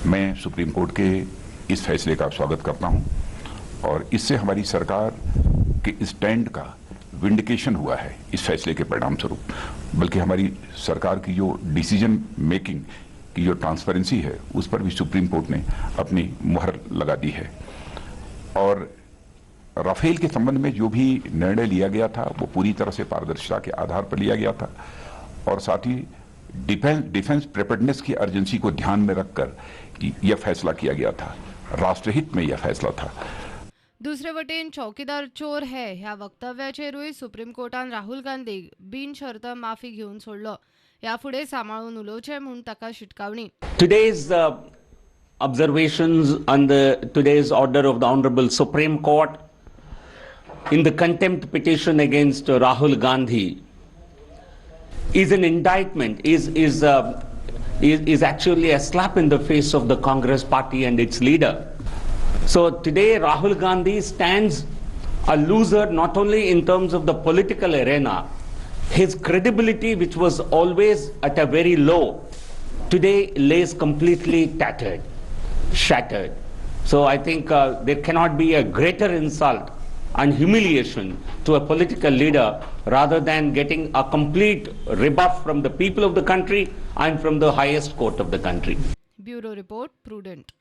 मैं supreme court के इस फैसले का स्वागत करता हूं और इससे हमारी सरकार के स्टैंड का विंडिकेशन हुआ है इस फैसले के परिणाम स्वरूप। बल्कि हमारी सरकार की जो डिसीजन मेकिंग की जो ट्रांसपेरेंसी है उस पर भी सुप्रीम कोर्ट ने अपनी मुहर लगा दी है। और राफेल के संबंध में जो भी निर्णय लिया गया था वो पूरी तरह से पारदर्शिता के आधार पर लिया गया था और साथ ही डिफेंस प्रिपेयर्डनेस की अर्जेंसी को ध्यान में रखकर यह फैसला किया गया था। राष्ट्रहित में यह फैसला था। दुसरे वटेन चौकीदार चोर है ह्या वक्तव्याचेरूय सुप्रीम कोर्टान राहुल गांधी बिनशर्त माफी घेवन सोडलो। याफुडें सांबाळून उलोवचें म्हूण ताका शिटकावणी। Today's observations on today's order of the Honorable Supreme Court in the contempt petition against Rahul Gandhi is an indictment, is actually a slap in the face of the Congress party and its leader. So today Rahul Gandhi stands a loser not only in terms of the political arena, his credibility, which was always at a very low, today lays completely tattered, shattered. So I think there cannot be a greater insult and humiliation to a political leader rather than getting a complete rebuff from the people of the country and from the highest court of the country. Bureau Report, Prudent.